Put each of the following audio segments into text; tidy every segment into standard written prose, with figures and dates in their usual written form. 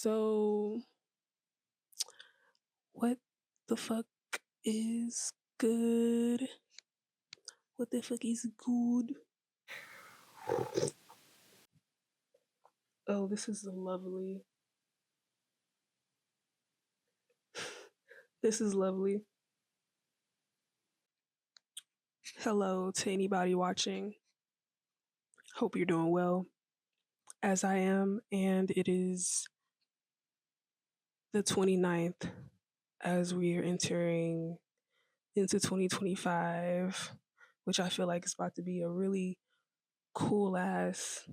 So, what the fuck is good? What the fuck is good? Oh, this is lovely. This is lovely. Hello to anybody watching. Hope you're doing well, as I am. And it is the 29th as we are entering into 2025, which I feel like is about to be a really cool ass,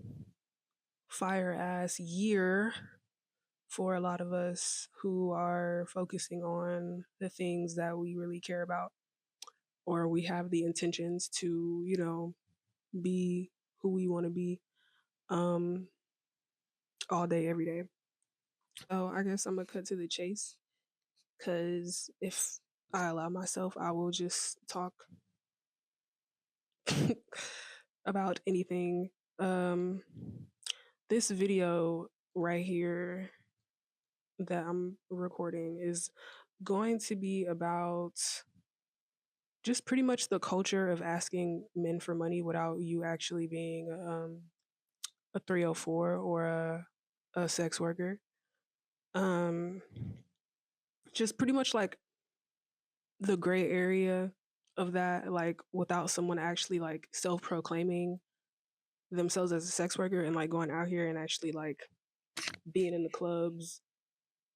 fire ass year for a lot of us who are focusing on the things that we really care about, or we have the intentions to, be who we want to be um, all day, every day. So I guess I'm going to cut to the chase because if I allow myself, I will just talk about anything. This video right here that I'm recording is going to be about just pretty much the culture of asking men for money without you actually being a 304 or a sex worker. Um, just pretty much like the gray area of that, like without someone actually like self proclaiming themselves as a sex worker and like going out here and actually like being in the clubs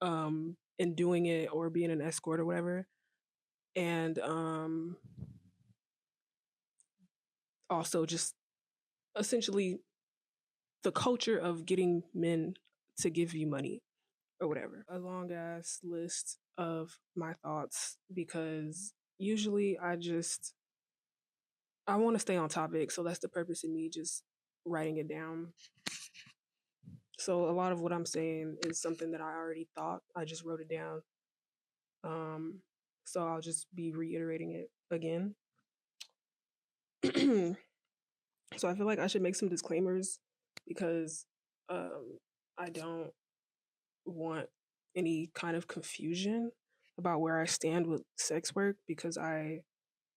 and doing it, or being an escort or whatever. And also just essentially the culture of getting men to give you money or whatever. A long ass list of my thoughts because usually I want to stay on topic. So that's the purpose of me just writing it down. So a lot of what I'm saying is something that I already thought. I just wrote it down. So I'll just be reiterating it again. So I feel like I should make some disclaimers because I don't want any kind of confusion about where I stand with sex work because I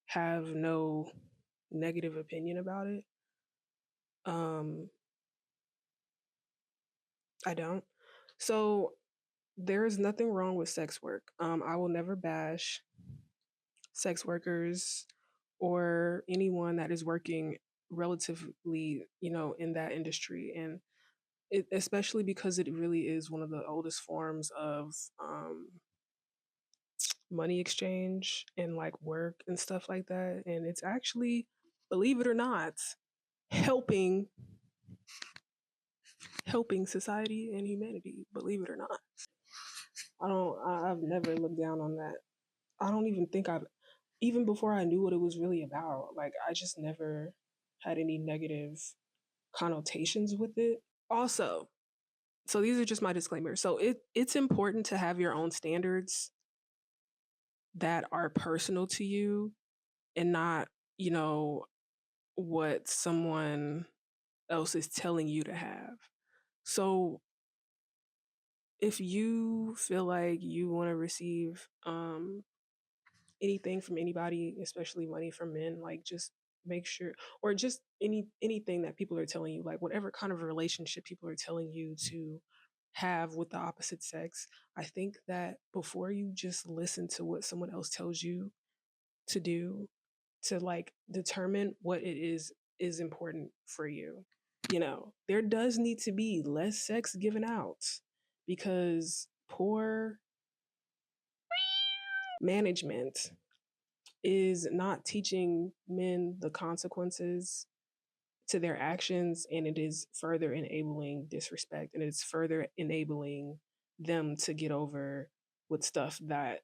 have no negative opinion about it. I don't. So there is nothing wrong with sex work. I will never bash sex workers or anyone that is working relatively, in that industry. And especially because it really is one of the oldest forms of money exchange and like work and stuff like that. And it's actually, believe it or not, helping society and humanity, believe it or not. I've never looked down on that. I don't even think even before I knew what it was really about, like I just never had any negative connotations with it. Also, so these are just my disclaimers. So it's important to have your own standards that are personal to you and not, what someone else is telling you to have. So if you feel like you want to receive anything from anybody, especially money from men, like just make sure, or just anything that people are telling you, like whatever kind of relationship people are telling you to have with the opposite sex, I think that before you just listen to what someone else tells you to do, to like determine what it is important for you. There does need to be less sex given out because poor management is not teaching men the consequences to their actions, and it is further enabling disrespect, and it's further enabling them to get over with stuff that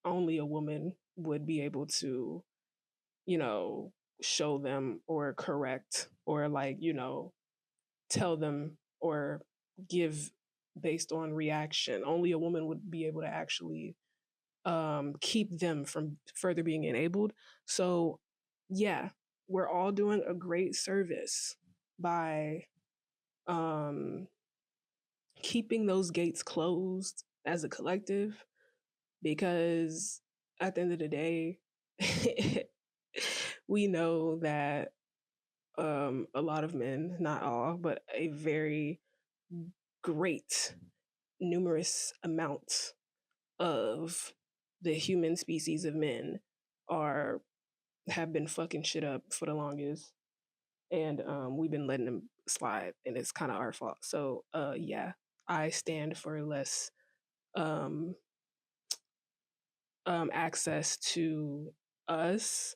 only a woman would be able to, you know, show them or correct or like, tell them or give based on reaction. Only a woman would be able to actually keep them from further being enabled. So, yeah, we're all doing a great service by keeping those gates closed as a collective, because at the end of the day, we know that a lot of men, not all, but a very great, numerous amount of the human species of men are have been fucking shit up for the longest, and we've been letting them slide, and it's kind of our fault. So, yeah, I stand for less um, access to us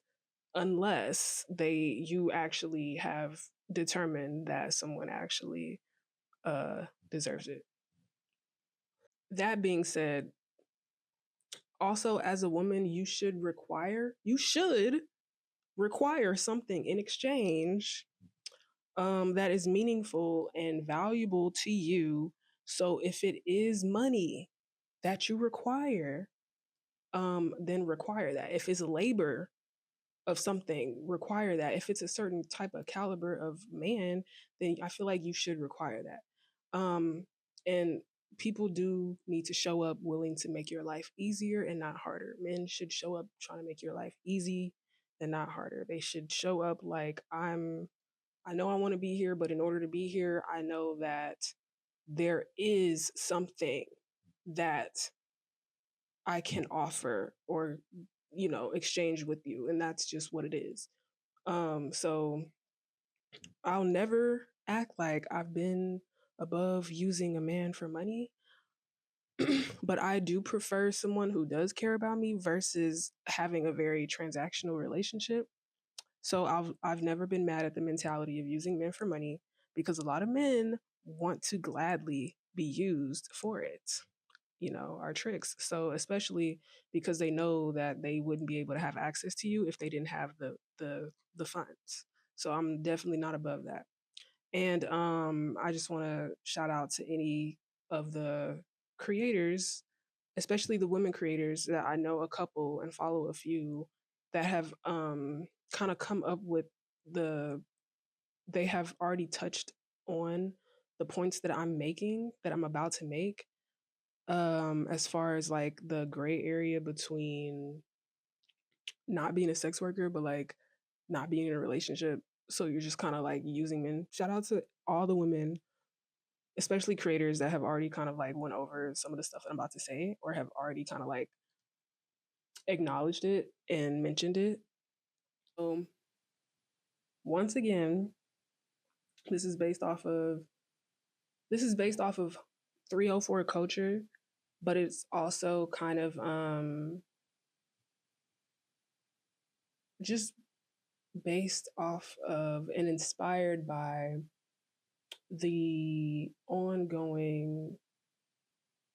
unless you actually have determined that someone actually deserves it. That being said, also as a woman, you should require something in exchange that is meaningful and valuable to you. So if it is money that you require, then require that. If it's labor of something, require that. If it's a certain type of caliber of man, then I feel like you should require that. And people do need to show up willing to make your life easier and not harder. Men should show up trying to make your life easy and not harder. They should show up like, I know I want to be here, but in order to be here, I know that there is something that I can offer or, exchange with you. And that's just what it is. So I'll never act like I've been above using a man for money, but I do prefer someone who does care about me versus having a very transactional relationship. So I've never been mad at the mentality of using men for money, because a lot of men want to gladly be used for it. Our tricks. So especially because they know that they wouldn't be able to have access to you if they didn't have the funds. So I'm definitely not above that. And I just want to shout out to any of the creators, especially the women creators, that I know a couple and follow a few that have kind of come up with the they have already touched on the points that I'm about to make, as far as like the gray area between not being a sex worker but like not being in a relationship. So you're just kind of like using men. Shout out to all the women, especially creators, that have already kind of like went over some of the stuff that I'm about to say, or have already kind of like acknowledged it and mentioned it. Um, Once again, this is based off of this is based off of 304 culture, but it's also kind of just based off of and inspired by the ongoing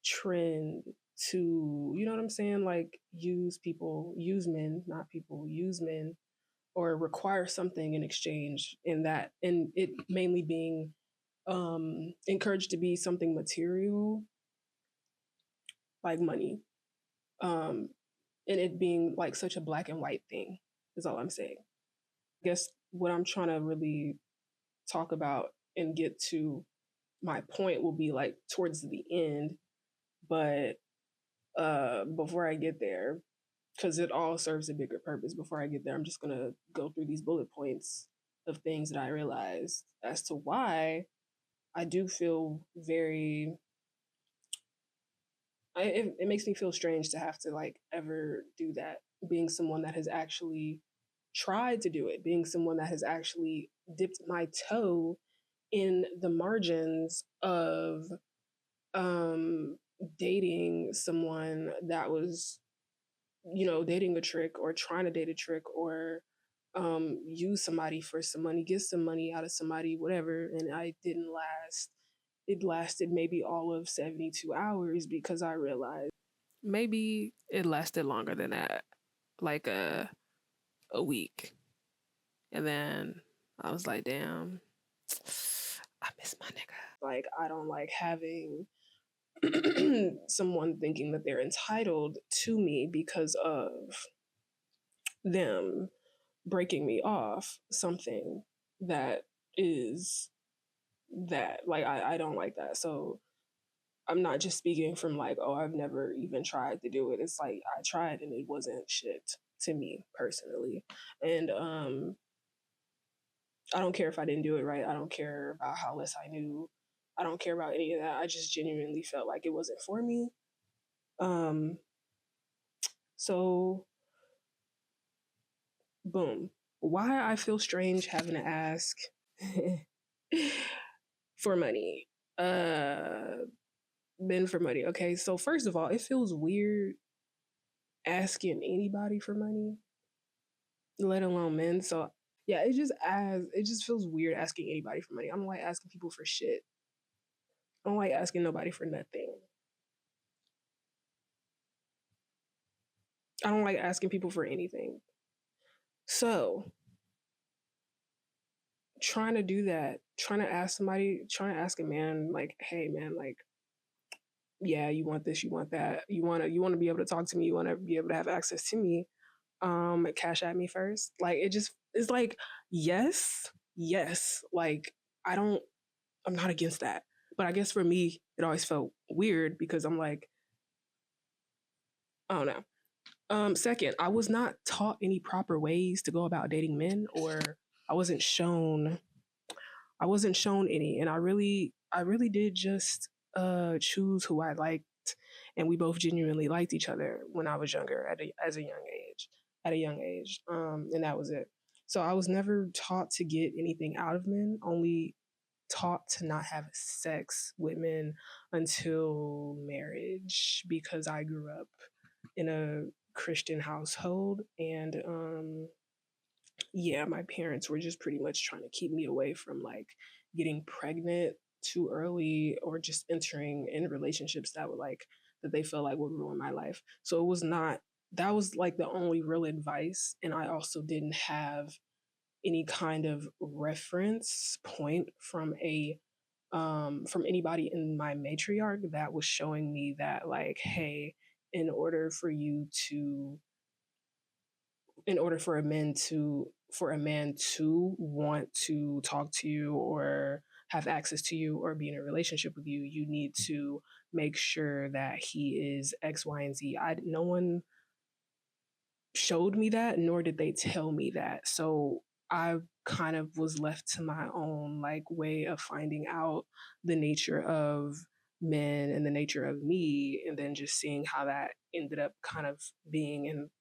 trend to, you know what I'm saying, like use men, not people, use men, or require something in exchange, in that, and it mainly being encouraged to be something material, like money, um and it being like such a black and white thing is all I'm saying. I guess what I'm trying to really talk about and get to my point will be like towards the end, but before I get there, because it all serves a bigger purpose, before I get there, I'm just gonna go through these bullet points of things that I realized as to why I do feel very it makes me feel strange to have to like ever do that, being someone that has actually tried to do it, being someone that has actually dipped my toe in the margins of um dating someone that was, dating a trick, or trying to date a trick, or use somebody for some money, get some money out of somebody, whatever. And I didn't last. It lasted maybe all of 72 hours, because I realized maybe it lasted longer than that, like a week. And then I was like, damn, I miss my nigga. Like, I don't like having someone thinking that they're entitled to me because of them breaking me off something that is that. Like, I don't like that. So I'm not just speaking from like, oh, I've never even tried to do it. It's like I tried and it wasn't shit to me personally. And I don't care if I didn't do it right. I don't care about how less I knew. I don't care about any of that. I just genuinely felt like it wasn't for me. Um, so boom. Why I feel strange having to ask for money. Men for money. Okay, so first of all, it feels weird asking anybody for money, let alone men. So yeah, it just feels weird asking anybody for money. I don't like asking people for shit. I don't like asking nobody for nothing. I don't like asking people for anything. So trying to do that, trying to ask somebody, trying to ask a man, like, hey man, like, yeah, you want this, you want that, you wanna be able to talk to me, you wanna be able to have access to me. Cash at me first. Like it just it's like, yes, yes. Like I don't I'm not against that. But I guess for me, it always felt weird because I'm like, I don't know. Second, I was not taught any proper ways to go about dating men, or I wasn't shown I wasn't shown any, and I really did just choose who I liked, and we both genuinely liked each other when I was younger at a young age, and that was it. So I was never taught to get anything out of men, only taught to not have sex with men until marriage because I grew up in a Christian household, and yeah, my parents were just pretty much trying to keep me away from like getting pregnant too early or just entering in relationships that were like that they felt like would ruin my life. So it was not that was like the only real advice, and I also didn't have any kind of reference point from anybody in my matriarch that was showing me that like, hey, in order for you to in order for a man to want to talk to you or have access to you or be in a relationship with you, you need to make sure that he is X, Y, and Z. No one showed me that, nor did they tell me that. So I kind of was left to my own like way of finding out the nature of men and the nature of me, and then just seeing how that ended up kind of being. And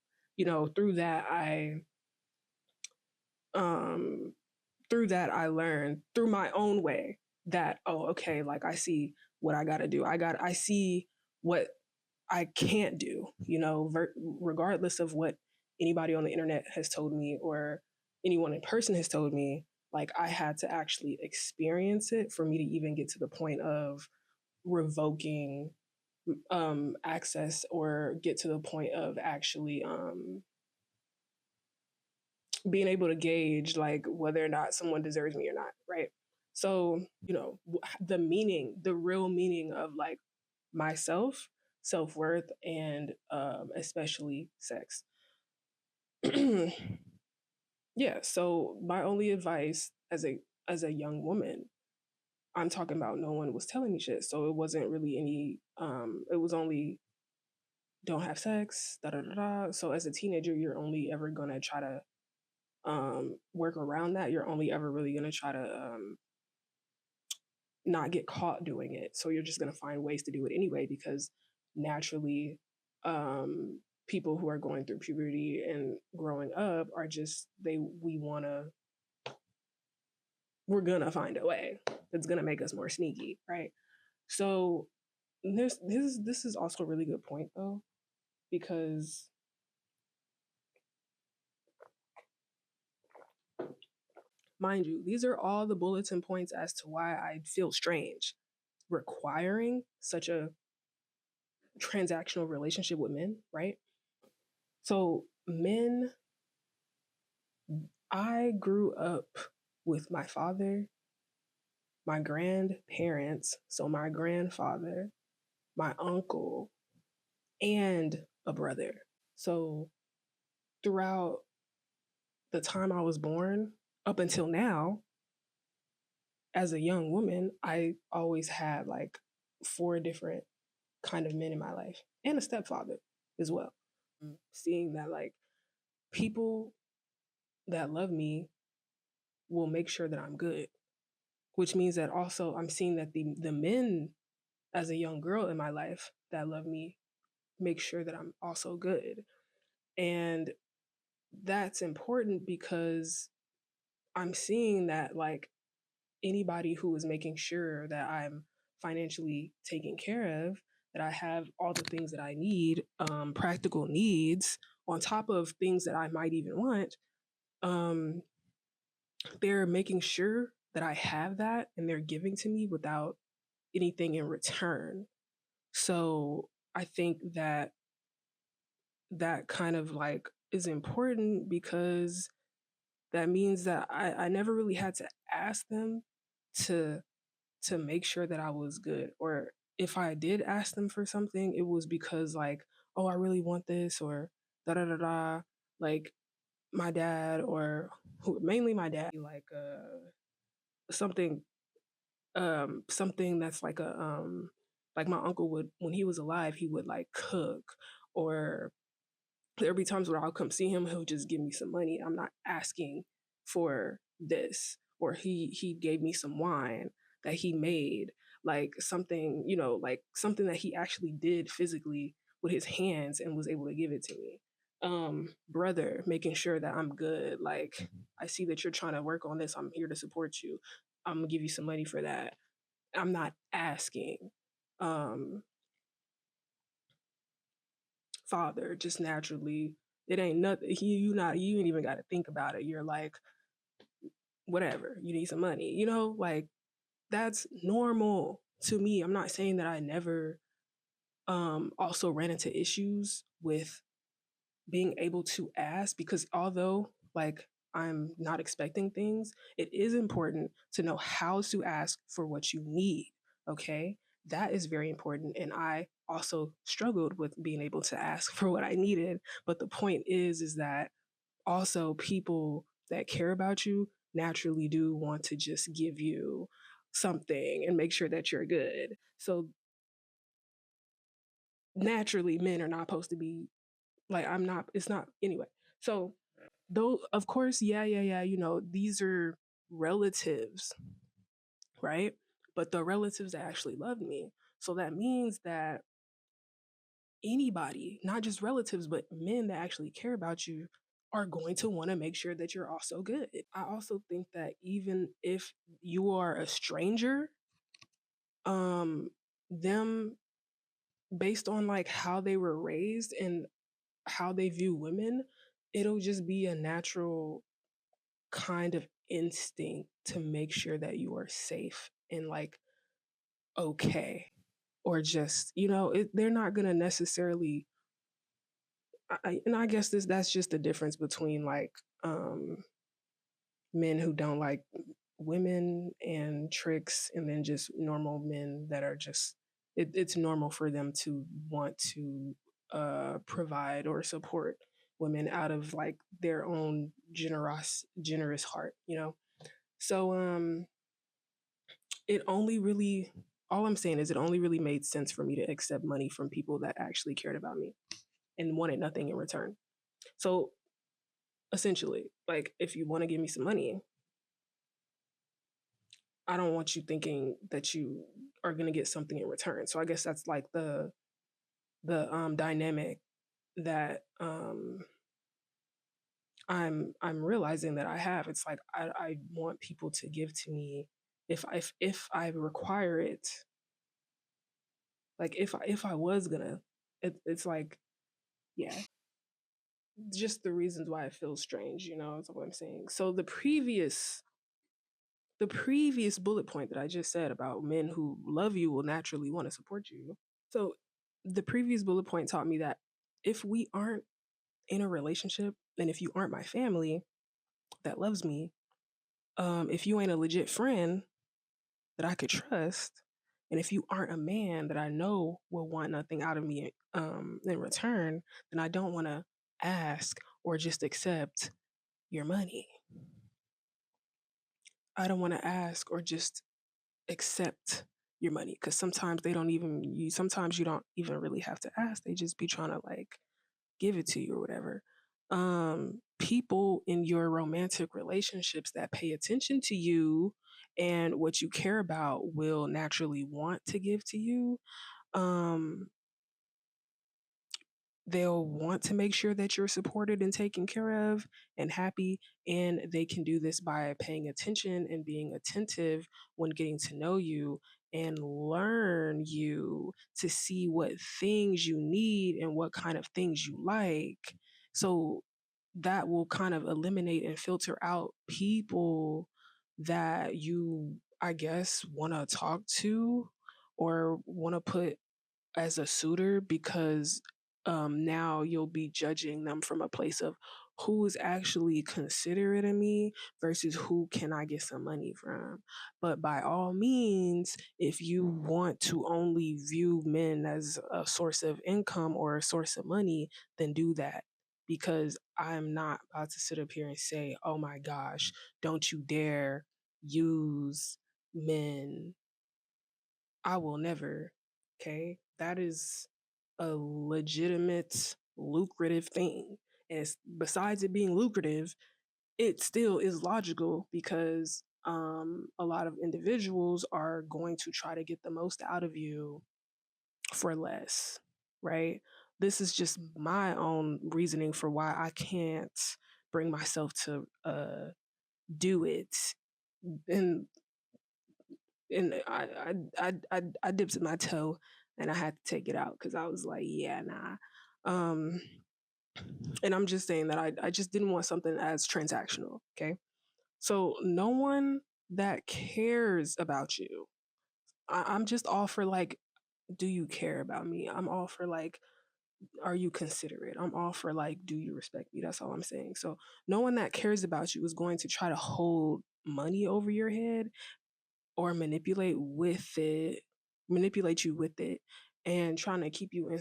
through that um I learned through my own way that, oh, okay, like I see what I got to do. I see what I can't do, regardless of what anybody on the internet has told me or anyone in person has told me. Like I had to actually experience it for me to even get to the point of revoking access, or get to the point of actually being able to gauge like whether or not someone deserves me or not, right? So the real meaning of like myself, self-worth, and especially sex. Yeah, so my only advice as a young woman, I'm talking about, no one was telling me shit, so it wasn't really any it was only don't have sex, da da da da. So as a teenager, you're only ever gonna try to work around that. You're only ever really gonna try to not get caught doing it. So you're just gonna find ways to do it anyway, because naturally, people who are going through puberty and growing up are just we're gonna find a way that's gonna make us more sneaky, right? So this is also a really good point though, because mind you, these are all the bulletin points as to why I feel strange requiring such a transactional relationship with men, right? So men, I grew up with my father, my grandparents, so my grandfather, my uncle, and a brother. So throughout the time I was born up until now, as a young woman, I always had like four different kind of men in my life and a stepfather as well. Seeing that like people that love me will make sure that I'm good, which means that also I'm seeing that the men as a young girl in my life that love me make sure that I'm also good. And that's important because I'm seeing that like anybody who is making sure that I'm financially taken care of, that I have all the things that I need, practical needs, on top of things that I might even want, um, they're making sure that I have that and they're giving to me without anything in return. So I think that that kind of like is important because that means that I never really had to ask them to make sure that I was good. Or if I did ask them for something, it was because like, oh, I really want this or da da da da. Like my dad or mainly my dad, like something something that's like my uncle would when he was alive, he would like cook or there'll be times where I'll come see him, he'll just give me some money. I'm not asking for this. Or he gave me some wine that he made, like something, like something that he actually did physically with his hands and was able to give it to me. Brother, making sure that I'm good. Like, I see that you're trying to work on this. I'm here to support you. I'm gonna give you some money for that. I'm not asking. Um, Father, just naturally, it ain't nothing. You ain't even got to think about it. You're like, whatever. You need some money. Like that's normal to me. I'm not saying that I never also ran into issues with being able to ask, because although like I'm not expecting things, it is important to know how to ask for what you need. Okay. That is very important. And I also struggled with being able to ask for what I needed. But the point is that also people that care about you naturally do want to just give you something and make sure that you're good. So naturally, men are not supposed to be like, I'm not, it's not, anyway. So, though, of course, yeah, these are relatives, right? But the relatives that actually loved me. So that means that anybody, not just relatives, but men that actually care about you are going to want to make sure that you're also good. I also think that even if you are a stranger, um, them based on like how they were raised and how they view women, it'll just be a natural kind of instinct to make sure that you are safe and like okay, or just they're not gonna necessarily. And I guess that's just the difference between like um men who don't like women and tricks, and then just normal men that are just it's normal for them to want to provide or support women out of like their own generous heart, so it only really all I'm saying is it only really made sense for me to accept money from people that actually cared about me and wanted nothing in return. So essentially, like if you want to give me some money, I don't want you thinking that you are going to get something in return. So I guess that's like the dynamic that I'm realizing that I have. It's like I want people to give to me if I require it. Like if I was gonna, it's like, yeah, just the reasons why it feels strange. Is what I'm saying. So the previous bullet point that I just said about men who love you will naturally want to support you. So the previous bullet point taught me that if we aren't in a relationship and if you aren't my family that loves me, if you ain't a legit friend that I could trust, and if you aren't a man that I know will want nothing out of me in return, then I don't want to ask or just accept your money. I don't want to ask or just accept your money, because sometimes you don't even really have to ask. They just be trying to like give it to you or whatever. People in your romantic relationships that pay attention to you and what you care about will naturally want to give to you. Um, they'll want to make sure that you're supported and taken care of and happy. And they can do this by paying attention and being attentive when getting to know you and learn you to see what things you need and what kind of things you like. So that will kind of eliminate and filter out people that you, I guess, want to talk to or want to put as a suitor, because now you'll be judging them from a place of who is actually considerate of me versus who can I get some money from. But by all means, if you want to only view men as a source of income or a source of money, then do that. Because I'm not about to sit up here and say, oh my gosh, don't you dare use men. I will never. Okay. That is a legitimate, lucrative thing. And besides it being lucrative, it still is logical because a lot of individuals are going to try to get the most out of you for less, right? This is just my own reasoning for why I can't bring myself to do it. And I dipped my toe and I had to take it out because I was like, yeah, nah. Um, and I'm just saying that I just didn't want something as transactional. Okay, so no one that cares about you. I'm just all for like, do you care about me? I'm all for like, are you considerate? I'm all for like, do you respect me? That's all I'm saying. So no one that cares about you is going to try to hold money over your head or manipulate you with it, and trying to keep you in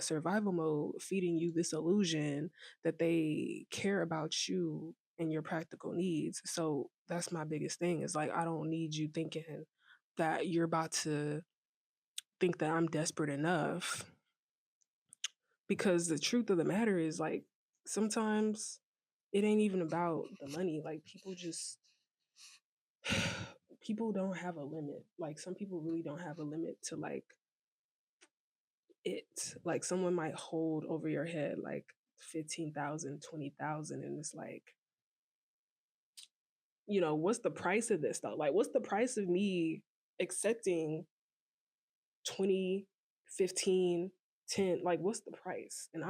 survival mode, feeding you this illusion that they care about you and your practical needs. So that's my biggest thing, is like, I don't need you thinking that you're about to think that I'm desperate enough, because the truth of the matter is like, sometimes it ain't even about the money. Like, people don't have a limit. Like, some people really don't have a limit to like it. Like, someone might hold over your head like 15,000, 20,000, and it's like, what's the price of this though? Like, what's the price of me accepting 20, 15, 10? Like, what's the price? And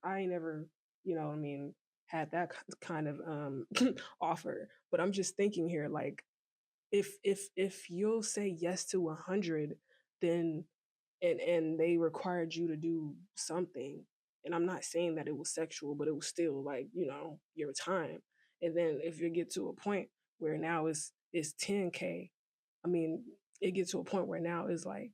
I ain't never, what I mean, had that kind of offer. But I'm just thinking here, like, if you'll say yes to 100, then and they required you to do something, and I'm not saying that it was sexual, but it was still like, your time. And then if you get to a point where now it's 10K, I mean, it gets to a point where now it's like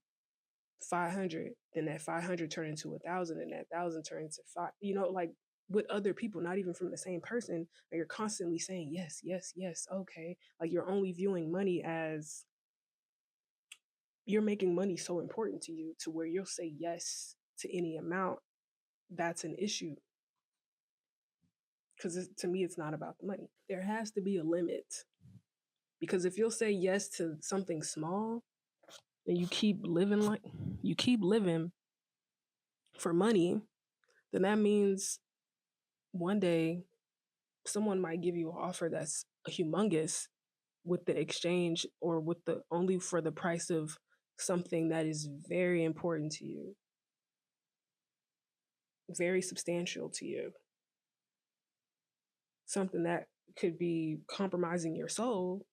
500, then that 500 turn into 1,000, and that 1,000 turn into five, like, with other people, not even from the same person, and you're constantly saying yes, yes, yes, okay. Like, you're only viewing money as, you're making money so important to you to where you'll say yes to any amount. That's an issue, because to me, it's not about the money. There has to be a limit, because if you'll say yes to something small and you keep living for money, then that means one day someone might give you an offer that's humongous, with the exchange or with the only for the price of something that is very important to you, very substantial to you, something that could be compromising your soul,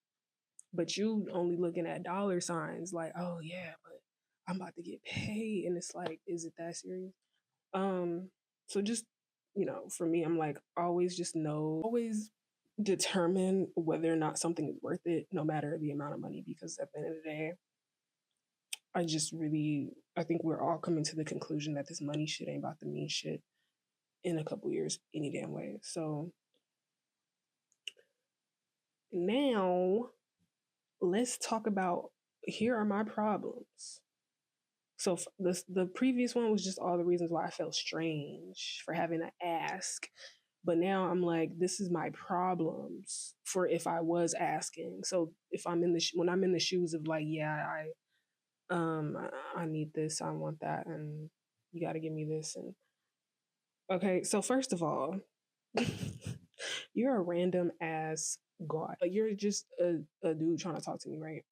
but you only looking at dollar signs like, oh yeah, but I'm about to get paid. And it's like, is it that serious? So just, for me, I'm like, always determine whether or not something is worth it, no matter the amount of money, because at the end of the day, I think we're all coming to the conclusion that this money shit ain't about to mean shit in a couple years any damn way. So now let's talk about here are my problems. So the previous one was just all the reasons why I felt strange for having to ask. But now I'm like, this is my problems for if I was asking. So if I'm in the when I'm in the shoes of like, yeah, I need this, I want that, and you got to give me this. And okay, so first of all, you're a random ass god. Like you're just a dude trying to talk to me, right?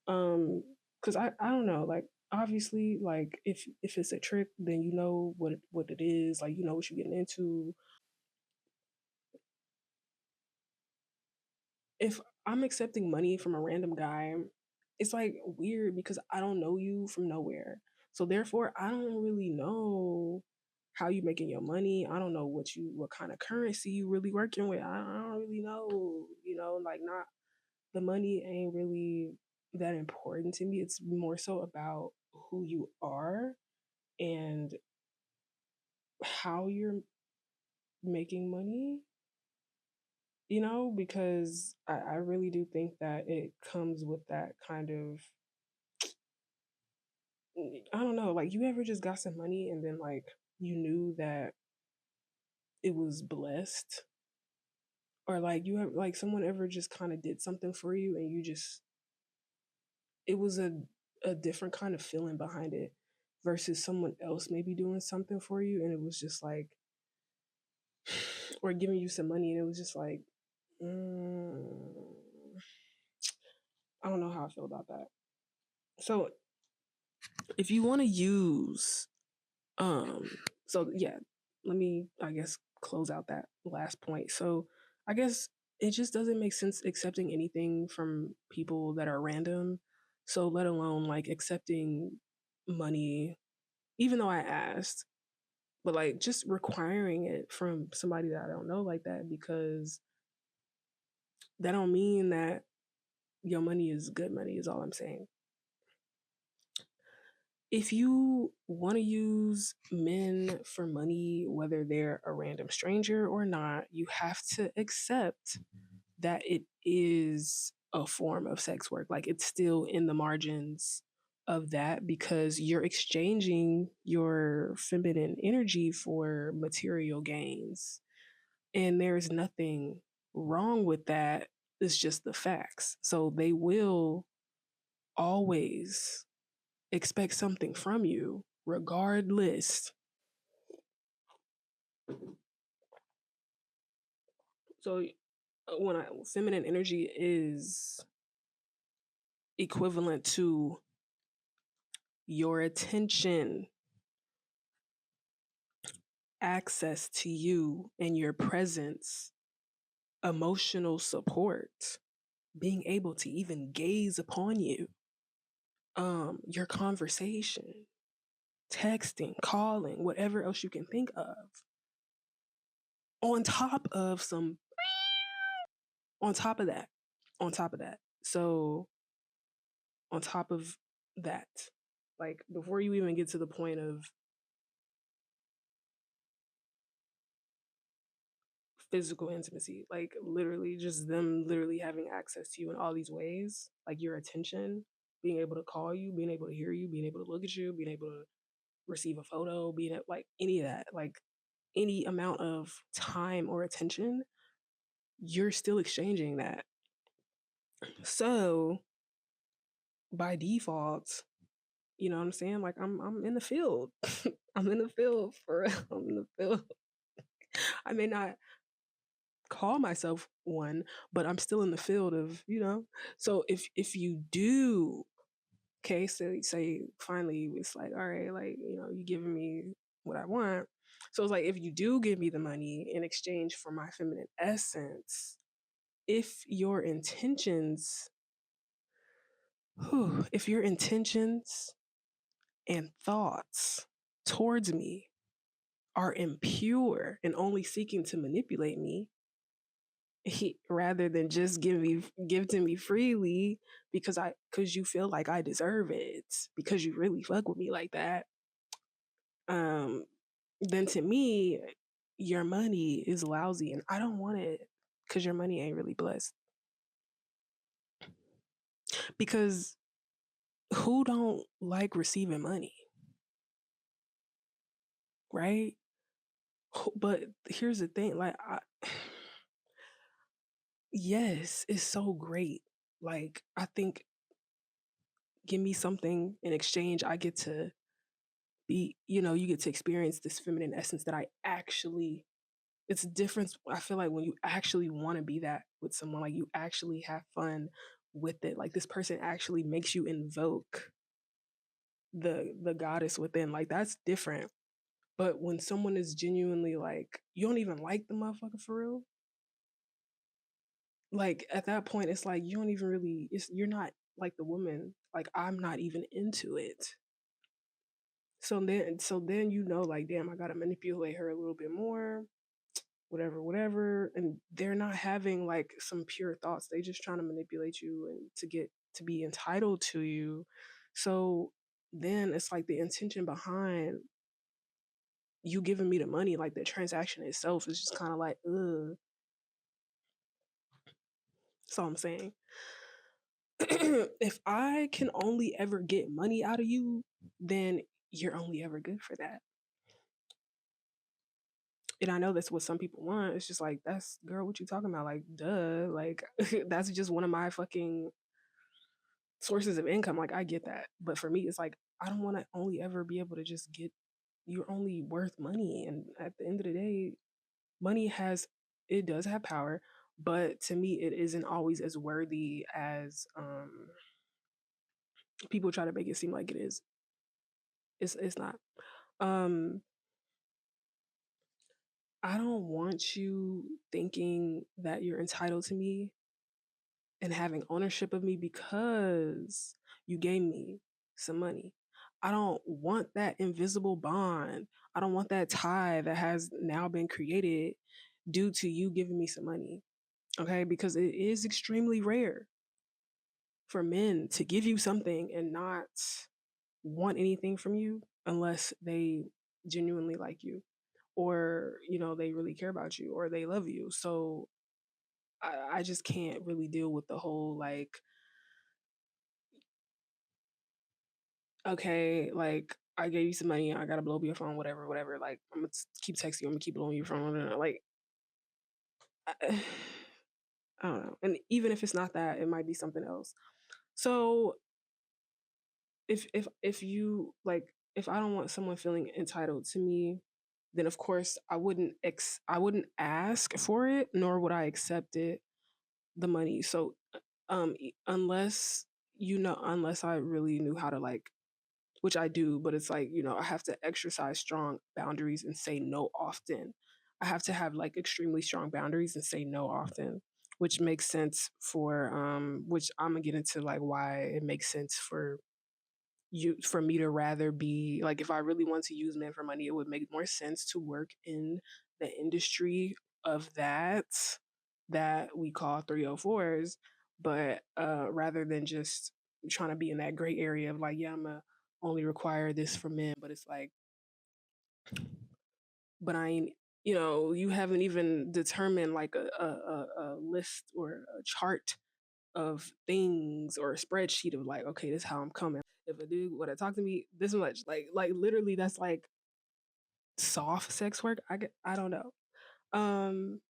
Um, because I don't know, like obviously, like if it's a trick, then you know what it is, like you know what you're getting into. If I'm accepting money from a random guy, it's like weird because I don't know you from nowhere. So therefore, I don't really know how you making your money. I don't know what kind of currency you really working with. I don't really know, like not the money ain't really that important to me. It's more so about who you are and how you're making money, because I really do think that it comes with that kind of, I don't know, like you ever just got some money and then like you knew that it was blessed, or like you have like someone ever just kind of did something for you and you just, it was a different kind of feeling behind it versus someone else maybe doing something for you and it was just like, or giving you some money and it was just like, mm, I don't know how I feel about that. So if you want to use, um, so yeah, let me, I guess, close out that last point. So I guess it just doesn't make sense accepting anything from people that are random. So let alone like accepting money, even though I asked, but like just requiring it from somebody that I don't know like that, because that don't mean that your money is good money is all I'm saying. If you want to use men for money, whether they're a random stranger or not, you have to accept that it is a form of sex work. Like it's still in the margins of that because you're exchanging your feminine energy for material gains. And there's nothing wrong with that. It's just the facts. So they will always expect something from you, regardless. So when feminine energy is equivalent to your attention, access to you and your presence, emotional support, being able to even gaze upon you, your conversation, texting, calling, whatever else you can think of, on top of some, on top of that, on top of that. So, on top of that, like before you even get to the point of physical intimacy, like literally just them literally having access to you in all these ways, like your attention, being able to call you, being able to hear you, being able to look at you, being able to receive a photo, being like any of that, like any amount of time or attention, you're still exchanging that. So by default, you know what I'm saying? Like I'm in the field. I'm in the field for real. I'm in the field. I may not call myself one, but I'm still in the field of, So if you do, okay, so say finally it's like, all right, like, you giving me what I want. So it's like if you do give me the money in exchange for my feminine essence, if your intentions, if your intentions and thoughts towards me are impure and only seeking to manipulate me, rather than just give to me freely because you feel like I deserve it because you really fuck with me like that, um then to me your money is lousy and I don't want it because your money ain't really blessed. Because who don't like receiving money, right? But here's the thing, like yes, it's so great. Like I think give me something in exchange, I get to be, you get to experience this feminine essence that I actually it's a difference. I feel like when you actually want to be that with someone, like you actually have fun with it. Like this person actually makes you invoke the goddess within. Like that's different. But when someone is genuinely like, you don't even like the motherfucker for real, like at that point, it's like you don't even really. You're not like the woman. Like I'm not even into it. So then like, damn, I gotta manipulate her a little bit more, whatever, whatever. And they're not having like some pure thoughts. They just trying to manipulate you and to get to be entitled to you. So then it's like the intention behind you giving me the money, like the transaction itself is just kind of like, ugh. That's all I'm saying. If I can only ever get money out of you, then you're only ever good for that. And I know that's what some people want. It's just like, that's girl, what you talking about? Like, duh. Like, that's just one of my fucking sources of income. Like, I get that. But for me, it's like, I don't want to only ever be able to just get, you're only worth money. And at the end of the day, money has, it does have power. But to me, it isn't always as worthy as people try to make it seem like it is. It's not. Um, I don't want you thinking that you're entitled to me and having ownership of me because you gave me some money. I don't want that invisible bond. I don't want that tie that has now been created due to you giving me some money. Okay? Because it is extremely rare for men to give you something and not want anything from you unless they genuinely like you or, they really care about you or they love you. So I just can't really deal with the whole like, okay, like I gave you some money, I gotta blow up your phone, whatever, whatever. Like I'm gonna keep texting you, I'm gonna keep blowing your phone. Like I, I don't know. And even if it's not that, it might be something else. So if you like, if I don't want someone feeling entitled to me, then of course I wouldn't ask for it, nor would I accept it, the money. So unless unless I really knew how to like, which I do, but it's like, I have to exercise strong boundaries and say no often. I have to have like extremely strong boundaries and say no often, which makes sense for which I'm gonna get into like why it makes sense for me to rather be like, if I really want to use men for money, it would make more sense to work in the industry of that we call 304s, but rather than just trying to be in that gray area of like, yeah, I'm a only require this for men, but it's like, but I ain't, you haven't even determined like a list or a chart of things or a spreadsheet of like, okay, this is how I'm coming. If a dude would have talked to me this much, like literally, that's like soft sex work. I don't know. Um,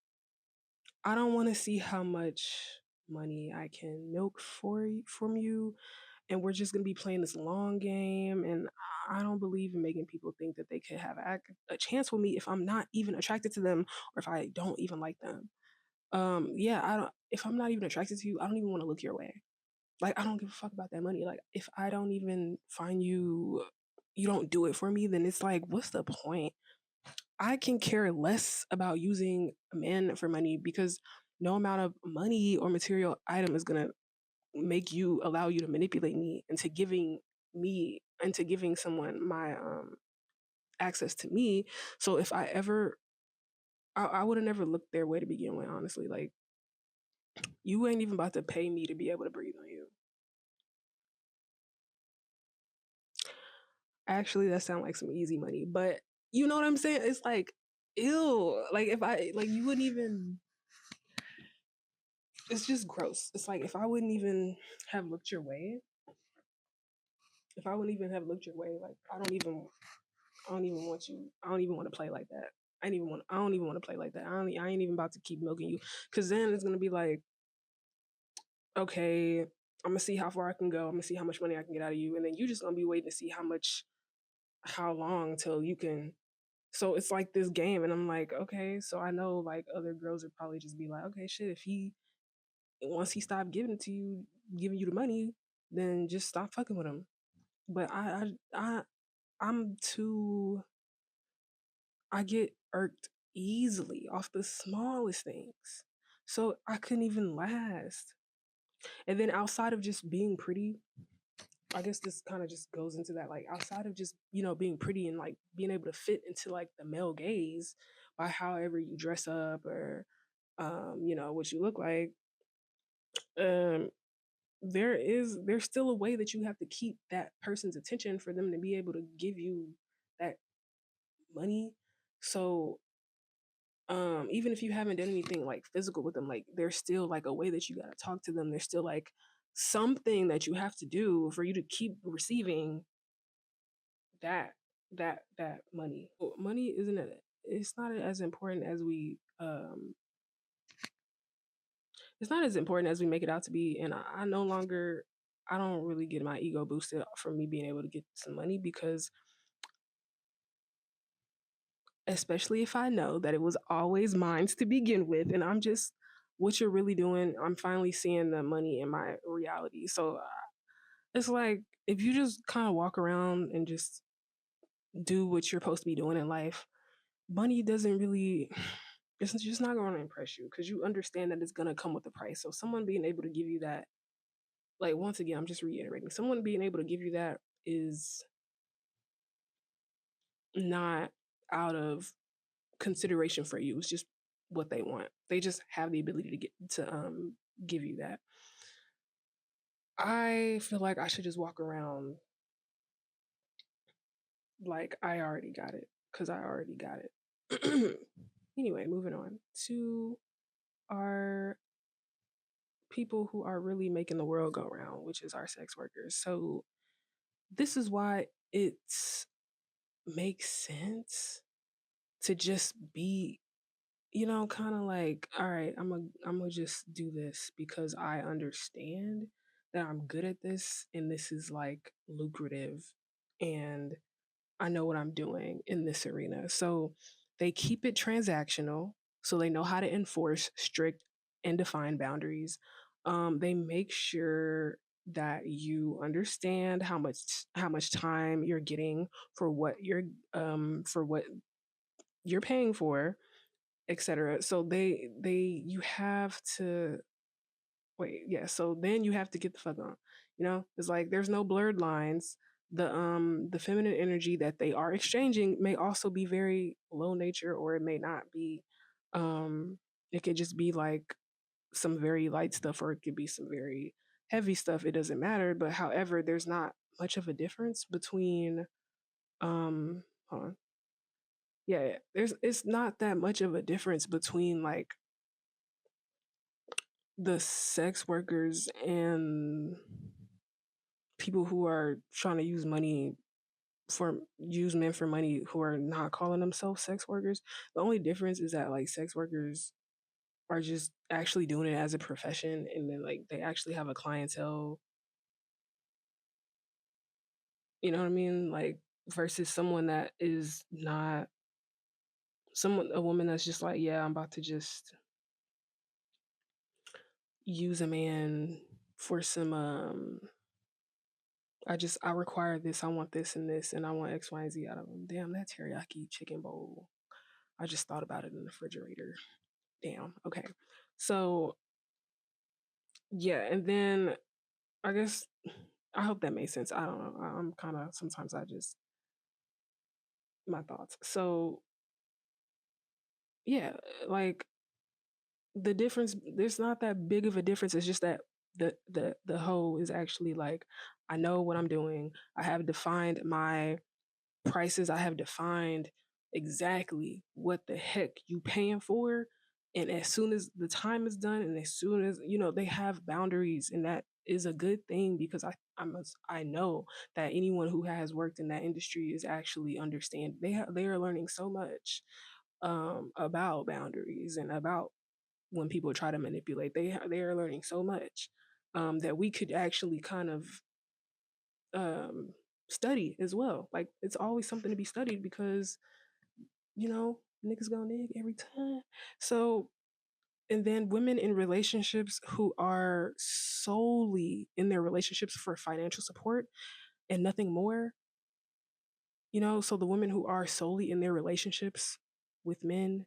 I don't want to see how much money I can milk from you, and we're just gonna be playing this long game. And I don't believe in making people think that they could have a chance with me if I'm not even attracted to them or if I don't even like them. Yeah, I don't. If I'm not even attracted to you, I don't even want to look your way. Like I don't give a fuck about that money. Like if I don't even find you don't do it for me, then it's like, what's the point? I can care less about using a man for money because no amount of money or material item is gonna make you allow you to manipulate me into giving someone my access to me. So if I ever I would have never looked their way to begin with, honestly. Like you ain't even about to pay me to be able to breathe on you. Actually, that sounds like some easy money, but you know what I'm saying? It's like, ew. Like if I like you wouldn't even it's just gross. It's like if I wouldn't even have looked your way, If I wouldn't even have looked your way, like I don't even want you. I don't even want to play like that. I don't even want to play like that. I ain't even about to keep milking you, because then it's gonna be like, okay, I'm gonna see how far I can go. I'm gonna see how much money I can get out of you, and then you just gonna be waiting to see how long till you can. So it's like this game, and I'm like, okay, so I know like other girls would probably just be like, okay, shit, if he once he stopped giving it to you, giving you the money, then just stop fucking with him. But I'm too. I get irked easily off the smallest things. So I couldn't even last. And then outside of just being pretty, I guess this kind of just goes into that. Like outside of just, being pretty and like being able to fit into like the male gaze by however you dress up or what you look like, um, there's still a way that you have to keep that person's attention for them to be able to give you that money. So even if you haven't done anything like physical with them, like there's still like a way that you got to talk to them. There's still like something that you have to do for you to keep receiving that that money. Well, money isn't it, it's not as important as we it's not as important as we make it out to be. And I no longer, I don't really get my ego boosted from me being able to get some money, because especially if I know that it was always mine to begin with, and I'm just, what you're really doing, I'm finally seeing the money in my reality. So it's like, if you just kind of walk around and just do what you're supposed to be doing in life, money doesn't really, it's just not going to impress you, because you understand that it's going to come with a price. So someone being able to give you that, like, once again, I'm just reiterating, someone being able to give you that is not out of consideration for you. It's just what they want. They just have the ability to get to give you that. I feel like I should just walk around like I already got it, because I already got it. Anyway, moving on to our people who are really making the world go round, which is our sex workers. So this is why it makes sense to just be, kind of like, all right, I'm gonna just do this because I understand that I'm good at this and this is like lucrative, and I know what I'm doing in this arena. So they keep it transactional, so they know how to enforce strict and defined boundaries. They make sure that you understand how much time you're getting for what you're paying for, etc. So they you have to wait, yeah. So then you have to get the fuck on. It's like there's no blurred lines. The feminine energy that they are exchanging may also be very low nature, or it may not be. Um, it could just be like some very light stuff, or it could be some very heavy stuff. It doesn't matter. But however, there's not much of a difference between hold on. Yeah, there's it's not that much of a difference between like the sex workers and people who are trying to use men for money, who are not calling themselves sex workers. The only difference is that like sex workers are just actually doing it as a profession, and then like they actually have a clientele, you know what I mean? Like versus someone that is not, a woman that's just like, yeah, I'm about to just use a man for some I require this, I want this and this, and I want X, Y, and Z out of them. Damn, that teriyaki chicken bowl. I just thought about it in the refrigerator. Damn. Okay. So yeah, and then I guess I hope that made sense. I don't know. I'm kind of sometimes I just my thoughts. So yeah, like the difference, there's not that big of a difference. It's just that the whole is actually like, I know what I'm doing. I have defined my prices. I have defined exactly what the heck you paying for. And as soon as the time is done, and as soon as, they have boundaries, and that is a good thing, because I know that anyone who has worked in that industry is actually understand they are learning so much about boundaries and about when people try to manipulate. They are learning so much that we could actually kind of um, study as well. Like it's always something to be studied because niggas gonna nig every time. So and then women in relationships who are solely in their relationships for financial support and nothing more, so the women who are solely in their relationships with men,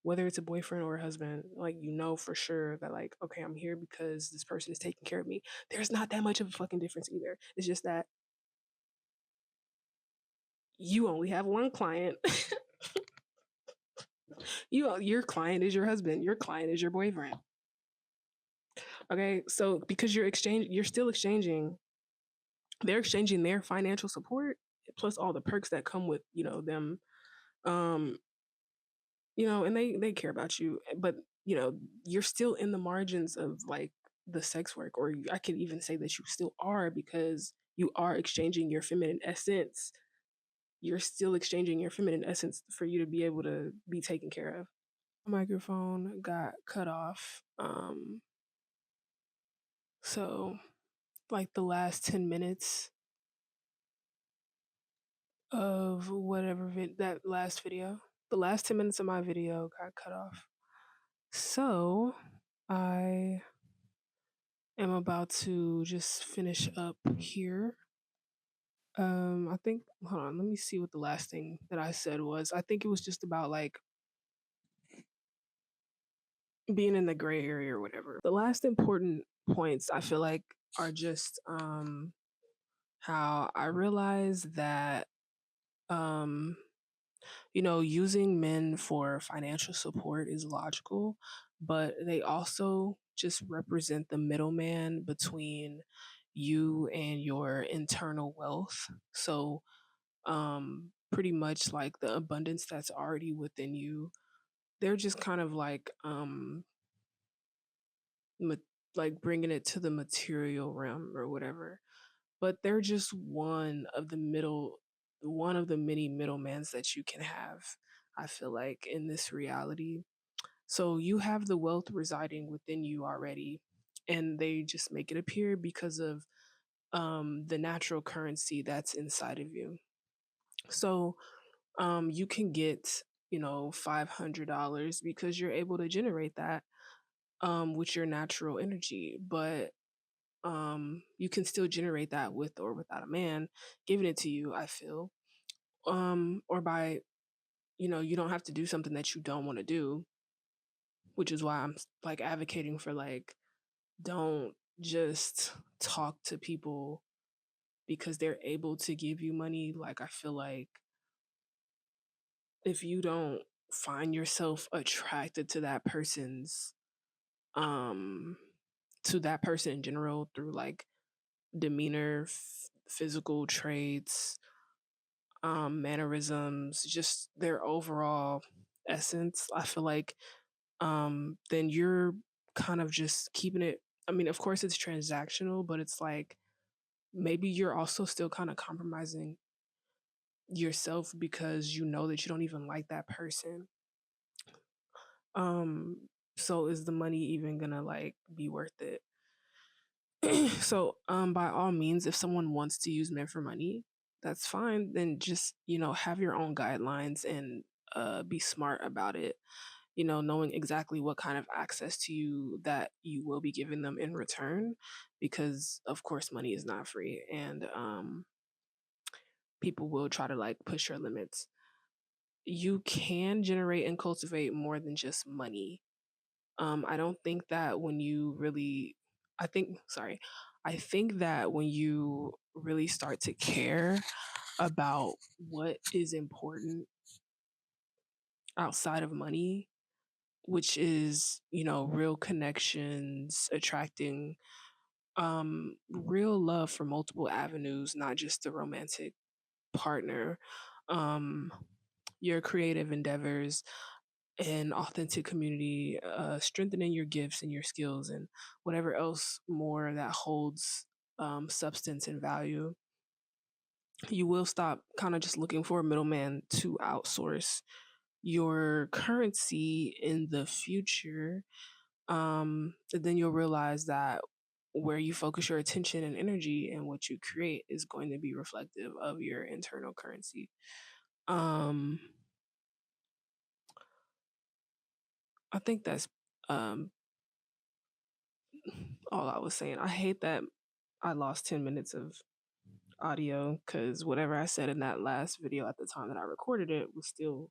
whether it's a boyfriend or a husband, like for sure that like, okay, I'm here because this person is taking care of me. There's not that much of a fucking difference either. It's just that you only have one client. Your client is your husband. Your client is your boyfriend. Okay, so because you're still exchanging. They're exchanging their financial support plus all the perks that come with them um and they care about you, but you're still in the margins of like the sex work, or I could even say that you still are because you are exchanging your feminine essence. You're still exchanging your feminine essence for you to be able to be taken care of. Microphone got cut off, so like the last 10 minutes of whatever that last video, the last 10 minutes of my video got cut off. So I am about to just finish up here. I think, hold on, let me see what the last thing that I said was. I think it was just about like being in the gray area or whatever. The last important points I feel like are just how I realized that um using men for financial support is logical, but they also just represent the middleman between you and your internal wealth. So, pretty much like the abundance that's already within you, they're just kind of ma- like bringing it to the material realm or whatever. But they're just one of the many middlemans that you can have. I feel like in this reality. So you have the wealth residing within you already, and they just make it appear because of the natural currency that's inside of you. So you can get, $500 because you're able to generate that with your natural energy, but you can still generate that with or without a man giving it to you, I feel. Or by, you don't have to do something that you don't want to do, which is why I'm like advocating for like don't just talk to people because they're able to give you money. Like I feel like if you don't find yourself attracted um to that person in general through like demeanor, physical traits, mannerisms, just their overall essence, I feel like then you're kind of just keeping it. I mean, of course it's transactional, but it's like maybe you're also still kind of compromising yourself because you know that you don't even like that person. Um so is the money even gonna like be worth it? So by all means, if someone wants to use men for money, that's fine. Then just, have your own guidelines and be smart about it, knowing exactly what kind of access to you that you will be giving them in return, because of course money is not free, and people will try to like push your limits. You can generate and cultivate more than just money. I don't think that when you really, I think, sorry, I think that when you really start to care about what is important outside of money, which is, real connections, attracting real love for multiple avenues, not just the romantic partner, um, your creative endeavors, and authentic community, strengthening your gifts and your skills, and whatever else more that holds substance and value, you will stop kind of just looking for a middleman to outsource your currency in the future. Then you'll realize that where you focus your attention and energy and what you create is going to be reflective of your internal currency. Um, I think that's um, all I was saying. I hate that I lost 10 minutes of audio because whatever I said in that last video at the time that I recorded it was still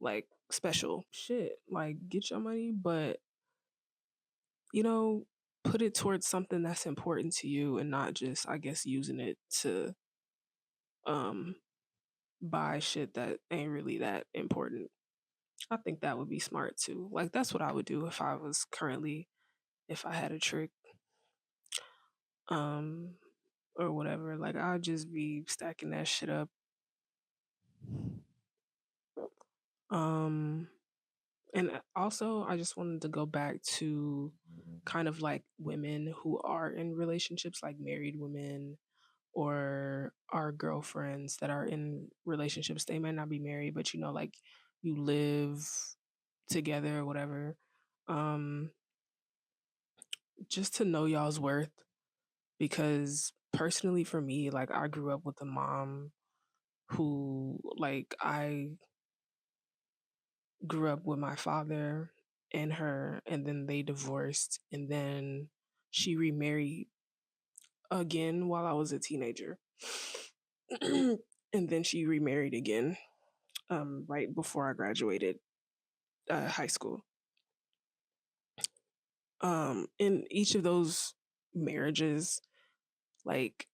like special shit. Like, get your money, but you know, put it towards something that's important to you and not just, I guess, using it to um buy shit that ain't really that important. I think that would be smart too. Like that's what I would do if I was currently if I had a trick um or whatever. Like I'd just be stacking that shit up. Um and also I just wanted to go back to kind of like women who are in relationships, like married women or our girlfriends that are in relationships. They might not be married, but you know, like you live together or whatever. Um, just to know y'all's worth, because personally for me, like I grew up with a mom who like I grew up with my father and her, and then they divorced, and then she remarried again while I was a teenager. And then she remarried again right before I graduated high school. In each of those marriages, like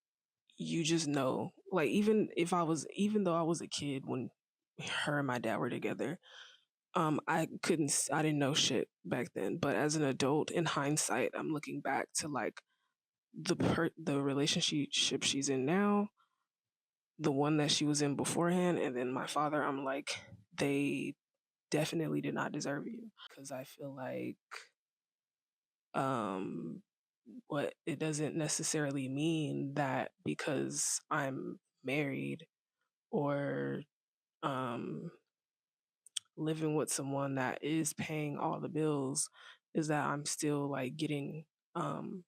you just know, like even though I was a kid when her and my dad were together, I didn't know shit back then. But as an adult, in hindsight, I'm looking back to like the relationship she's in now, the one that she was in beforehand, and then my father. I'm like, they definitely did not deserve you because I feel like um but it doesn't necessarily mean that because I'm married or um living with someone that is paying all the bills is that I'm still like getting um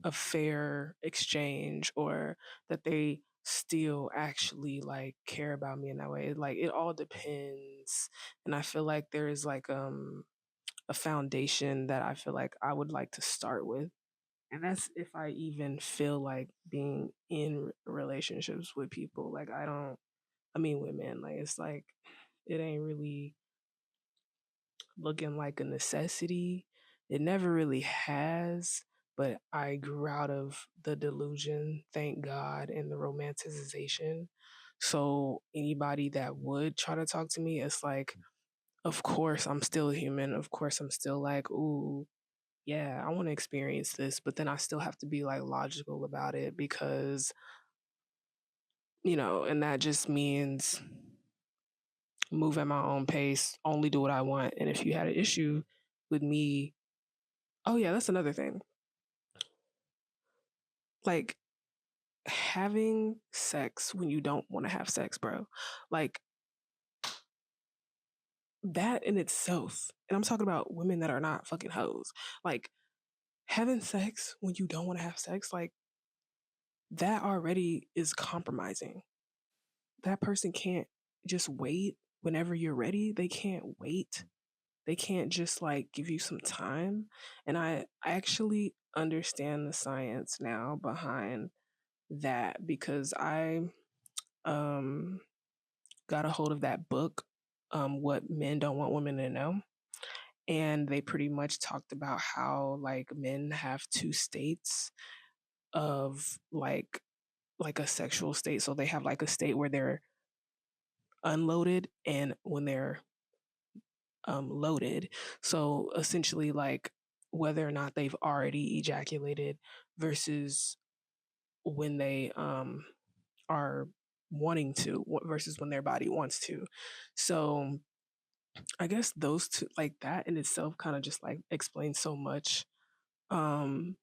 a fair exchange or that they still actually like care about me in that way. Like it all depends. And I feel like there is like a foundation that I feel like I would like to start with. And that's if I even feel like being in relationships with people. Like I mean with men, like it's like it ain't really looking like a necessity. It never really has, but I grew out of the delusion, thank God, and the romanticization. So anybody that would try to talk to me, it's like, of course I'm still human. Of course I'm still like, ooh, yeah, I want to experience this, but then I still have to be like logical about it because, and that just means move at my own pace, only do what I want. And if you had an issue with me, oh yeah, that's another thing. Like having sex when you don't want to have sex, bro. Like that in itself, and I'm talking about women that are not fucking hoes. Like having sex when you don't want to have sex, like that already is compromising. That person can't just wait whenever you're ready. They can't wait. They can't just like give you some time. And I actually understand the science now behind that because I um got a hold of that book, What Men Don't Want Women to Know. And they pretty much talked about how like men have two states of like a sexual state. So they have like a state where they're unloaded and when they're loaded. So essentially, like whether or not they've already ejaculated versus when they are wanting to versus when their body wants to. So I guess those two, like that in itself, kind of just like explains so much. Um,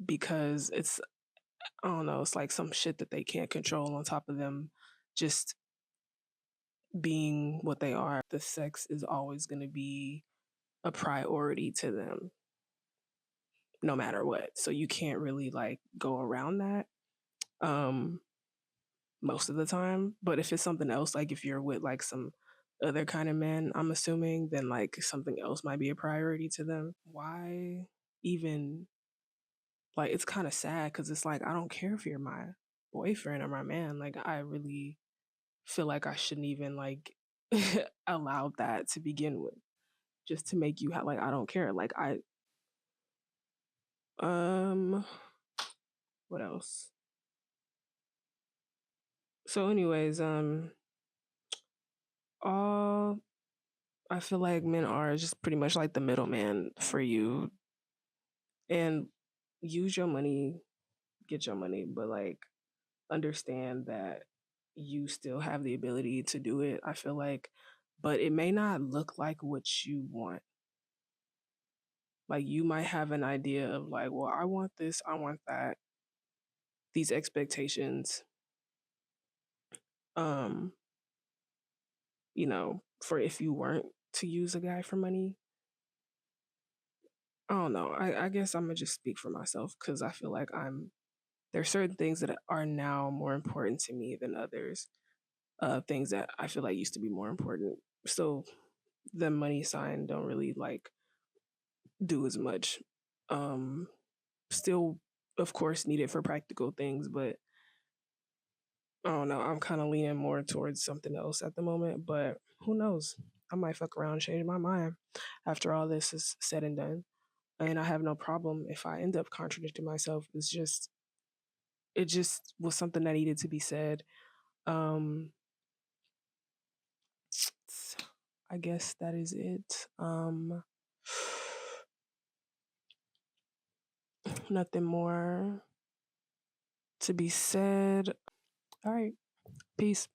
because it's, I don't know, it's like some shit that they can't control on top of them just being what they are. The sex is always going to be a priority to them no matter what. So you can't really like go around that um most of the time. But if it's something else, like if you're with like some other kind of men, I'm assuming, then like something else might be a priority to them. Why even, like, it's kind of sad because it's like I don't care if you're my boyfriend or my man. Like I really feel like I shouldn't even like allow that to begin with, just to make you like I don't care. Like I um what else? So anyways, all I feel like men are just pretty much like the middleman for you, and use your money, get your money, but like understand that you still have the ability to do it. I feel like, but it may not look like what you want. Like you might have an idea of like, well, I want this, I want that, these expectations, um, for if you weren't to use a guy for money. I don't know. I guess I'm gonna just speak for myself because I feel like there's certain things that are now more important to me than others. Things that I feel like used to be more important. So the money sign don't really like do as much. Um, Still, of course, need it for practical things, but I don't know. I'm kind of leaning more towards something else at the moment, but who knows? I might fuck around and change my mind after all this is said and done. And I have no problem if I end up contradicting myself. It just was something that needed to be said. Um, I guess that is it. Nothing more to be said. All right. Peace.